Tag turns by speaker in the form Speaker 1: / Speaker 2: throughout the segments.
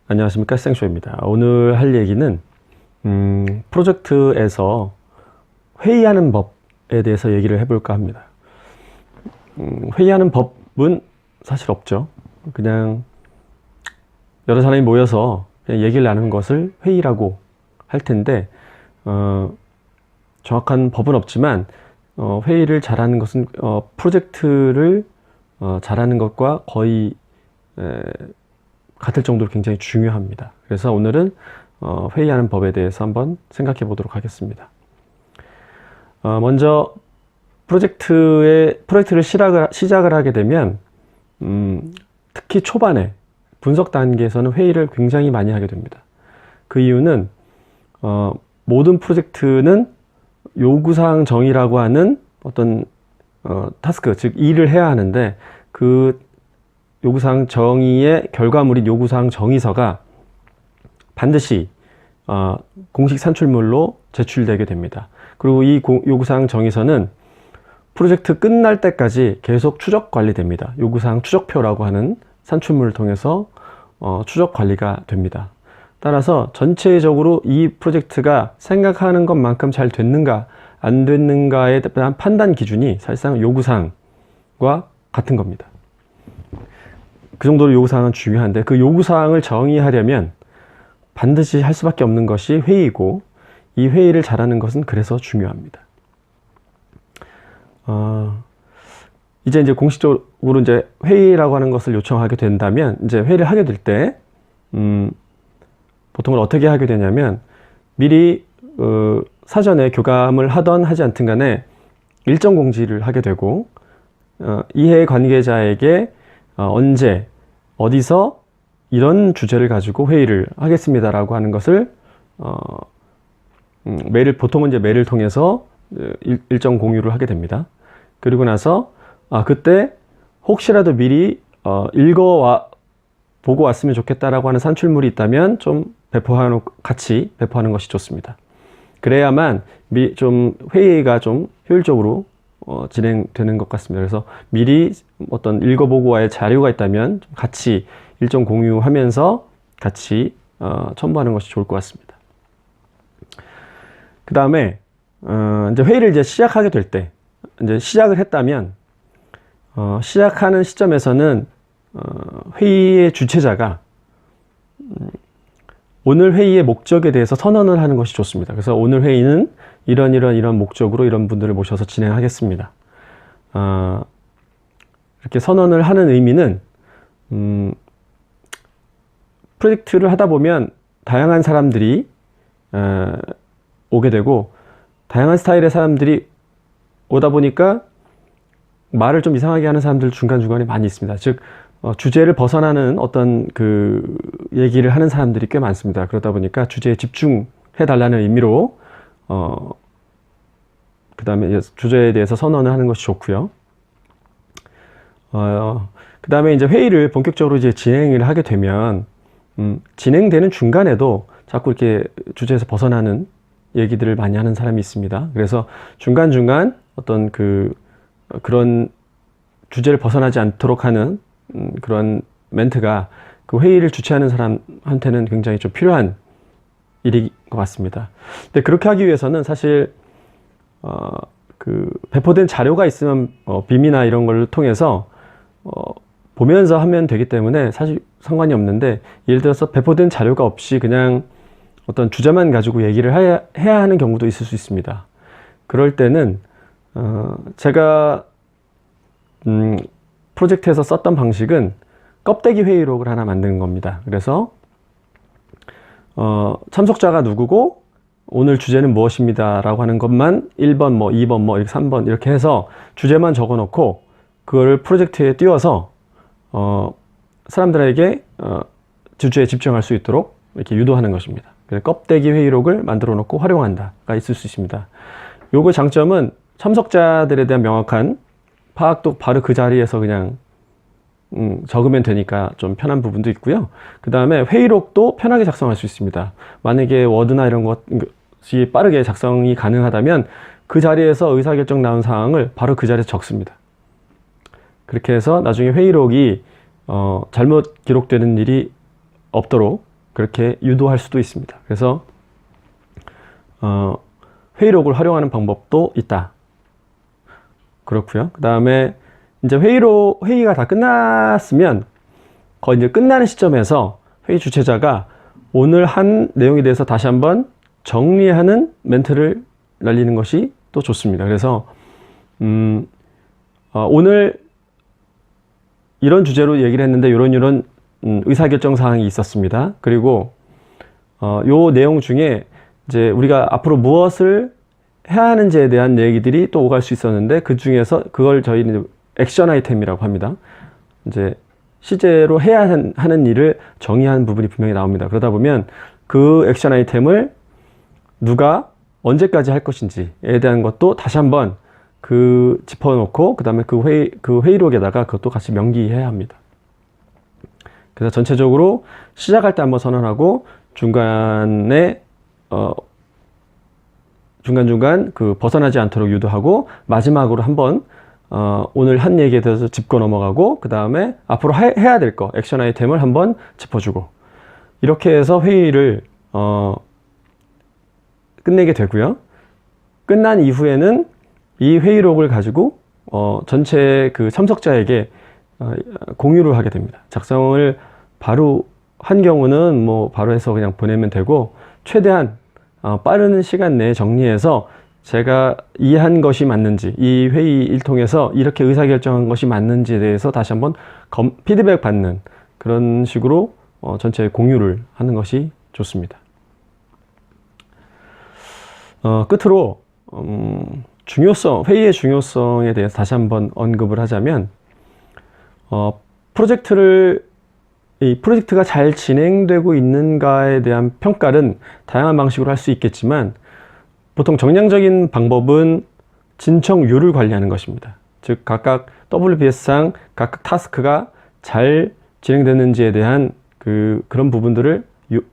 Speaker 1: 안녕하십니까, 생쇼입니다. 오늘 할 얘기는 프로젝트에서 회의하는 법에 대해서 얘기를 해볼까 합니다. 회의하는 법은 사실 없죠. 그냥 여러 사람이 모여서 그냥 얘기를 나누는 것을 회의라고 할 텐데 정확한 법은 없지만 회의를 잘하는 것은 프로젝트를 잘하는 것과 거의 같을 정도로 굉장히 중요합니다. 그래서 오늘은 회의하는 법에 대해서 한번 생각해 보도록 하겠습니다. 먼저 프로젝트를 시작을 하게 되면 특히 초반에 분석 단계에서는 회의를 굉장히 많이 하게 됩니다. 그 이유는 모든 프로젝트는 요구사항 정의라고 하는 어떤 타스크, 즉 일을 해야 하는데 그 요구사항 정의의 결과물인 요구사항 정의서가 반드시 공식 산출물로 제출되게 됩니다. 그리고 이 요구사항 정의서는 프로젝트 끝날 때까지 계속 추적 관리됩니다. 요구사항 추적표라고 하는 산출물을 통해서 추적 관리가 됩니다. 따라서 전체적으로 이 프로젝트가 생각하는 것만큼 잘 됐는가 안 됐는가에 대한 판단 기준이 사실상 요구사항과 같은 겁니다. 그 정도로 요구사항은 중요한데 그 요구사항을 정의하려면 반드시 할 수밖에 없는 것이 회의이고 이 회의를 잘하는 것은 그래서 중요합니다. 이제 공식적으로 이제 회의라고 하는 것을 요청하게 된다면 이제 회의를 하게 될 때 보통은 어떻게 하게 되냐면 미리 사전에 교감을 하던 하지 않든 간에 일정 공지를 하게 되고 이해 관계자에게 언제 어디서 이런 주제를 가지고 회의를 하겠습니다라고 하는 것을 보통은 이제 메일을 통해서 일정 공유를 하게 됩니다. 그리고 나서 그때 혹시라도 미리 보고 왔으면 좋겠다라고 하는 산출물이 있다면 좀 같이 배포하는 것이 좋습니다. 그래야만 좀 회의가 좀 효율적으로 진행되는 것 같습니다. 그래서 미리 어떤 읽어보고 와야 자료가 있다면 같이 일정 공유하면서 같이 첨부하는 것이 좋을 것 같습니다. 그 다음에 이제 회의를 이제 시작하게 될 때 이제 시작을 했다면 시작하는 시점에서는 회의의 주최자가 오늘 회의의 목적에 대해서 선언을 하는 것이 좋습니다. 그래서 오늘 회의는 이런 목적으로 이런 분들을 모셔서 진행하겠습니다. 이렇게 선언을 하는 의미는 프로젝트를 하다 보면 다양한 사람들이 오게 되고 다양한 스타일의 사람들이 오다 보니까 말을 좀 이상하게 하는 사람들 중간중간에 많이 있습니다. 즉 주제를 벗어나는 어떤 그 얘기를 하는 사람들이 꽤 많습니다. 그러다 보니까 주제에 집중해 달라는 의미로 그 다음에 주제에 대해서 선언을 하는 것이 좋고요. 그 다음에 이제 회의를 본격적으로 이제 진행을 하게 되면 진행되는 중간에도 자꾸 이렇게 주제에서 벗어나는 얘기들을 많이 하는 사람이 있습니다. 그래서 중간중간 어떤 그런 주제를 벗어나지 않도록 하는 그런 멘트가 그 회의를 주최하는 사람한테는 굉장히 좀 필요한 일인 것 같습니다. 근데 그렇게 하기 위해서는 사실 배포된 자료가 있으면 빔이나 이런 걸 통해서 보면서 하면 되기 때문에 사실 상관이 없는데 예를 들어서 배포된 자료가 없이 그냥 어떤 주제만 가지고 얘기를 해야 하는 경우도 있을 수 있습니다. 그럴 때는 제가 프로젝트에서 썼던 방식은 껍데기 회의록을 하나 만드는 겁니다. 그래서 참석자가 누구고 오늘 주제는 무엇입니다 라고 하는 것만 1번, 2번, 이렇게 3번 이렇게 해서 주제만 적어 놓고 그걸 프로젝트에 띄워서 사람들에게 주제에 집중할 수 있도록 이렇게 유도하는 것입니다. 그래서 껍데기 회의록을 만들어 놓고 활용한다가 있을 수 있습니다. 요거 장점은 참석자들에 대한 명확한 파악도 바로 그 자리에서 그냥 적으면 되니까 좀 편한 부분도 있고요. 그 다음에 회의록도 편하게 작성할 수 있습니다. 만약에 워드나 이런 것이 빠르게 작성이 가능하다면 그 자리에서 의사결정 나온 사항을 바로 그 자리에서 적습니다. 그렇게 해서 나중에 회의록이 잘못 기록되는 일이 없도록 그렇게 유도할 수도 있습니다. 그래서 회의록을 활용하는 방법도 있다. 그렇고요. 그 다음에 이제 회의가 다 끝났으면 거의 이제 끝나는 시점에서 회의 주최자가 오늘 한 내용에 대해서 다시 한번 정리하는 멘트를 날리는 것이 또 좋습니다. 그래서 오늘 이런 주제로 얘기를 했는데 이런 의사결정 사항이 있었습니다. 그리고 요 내용 중에 이제 우리가 앞으로 무엇을 해야 하는지에 대한 얘기들이 또 오갈 수 있었는데 그 중에서 그걸 저희는 액션 아이템이라고 합니다. 이제 실제로 해야 하는 일을 정의하는 부분이 분명히 나옵니다. 그러다 보면 그 액션 아이템을 누가 언제까지 할 것인지에 대한 것도 다시 한번 짚어놓고 그 다음에 그 회의록에다가 그것도 같이 명기해야 합니다. 그래서 전체적으로 시작할 때 한번 선언하고 중간에 중간중간 벗어나지 않도록 유도하고 마지막으로 한번 오늘 한 얘기에 대해서 짚고 넘어가고 그 다음에 앞으로 해야 될 거 액션 아이템을 한번 짚어주고 이렇게 해서 회의를 끝내게 되고요. 끝난 이후에는 이 회의록을 가지고 전체 참석자에게 공유를 하게 됩니다. 작성을 바로 한 경우는 뭐 바로 해서 그냥 보내면 되고 최대한 빠른 시간 내에 정리해서 제가 이해한 것이 맞는지 이 회의를 통해서 이렇게 의사결정한 것이 맞는지에 대해서 다시 한번 피드백 받는 그런 식으로 전체 공유를 하는 것이 좋습니다. 끝으로 회의의 중요성에 대해서 다시 한번 언급을 하자면 이 프로젝트가 잘 진행되고 있는가에 대한 평가는 다양한 방식으로 할 수 있겠지만 보통 정량적인 방법은 진척률을 관리하는 것입니다. 즉 각각 WBS상 각각 타스크가 잘 진행되는지에 대한 그런 부분들을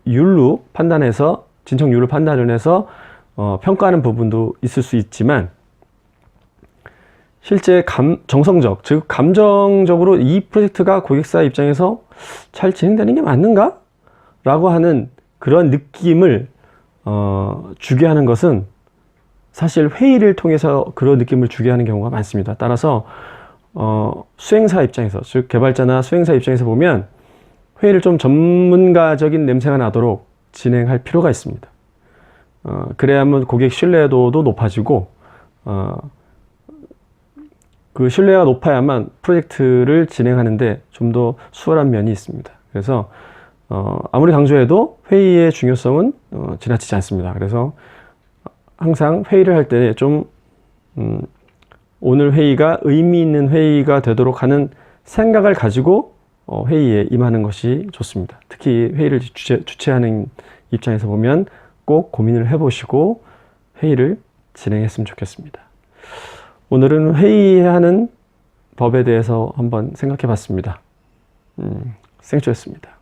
Speaker 1: 율로 판단해서 진척률을 판단을 해서 평가하는 부분도 있을 수 있지만 실제 정성적, 즉 감정적으로 이 프로젝트가 고객사 입장에서 잘 진행되는 게 맞는가? 라고 하는 그런 느낌을 주게 하는 것은 사실 회의를 통해서 그런 느낌을 주게 하는 경우가 많습니다. 따라서 수행사 입장에서, 즉 개발자나 수행사 입장에서 보면 회의를 좀 전문가적인 냄새가 나도록 진행할 필요가 있습니다. 그래야만 고객 신뢰도도 높아지고 그 신뢰가 높아야만 프로젝트를 진행하는데 좀 더 수월한 면이 있습니다. 그래서 아무리 강조해도 회의의 중요성은 지나치지 않습니다. 그래서 항상 회의를 할 때 좀 오늘 회의가 의미 있는 회의가 되도록 하는 생각을 가지고 회의에 임하는 것이 좋습니다. 특히 회의를 주최하는 입장에서 보면 꼭 고민을 해보시고 회의를 진행했으면 좋겠습니다. 오늘은 회의하는 법에 대해서 한번 생각해 봤습니다. 생초였습니다.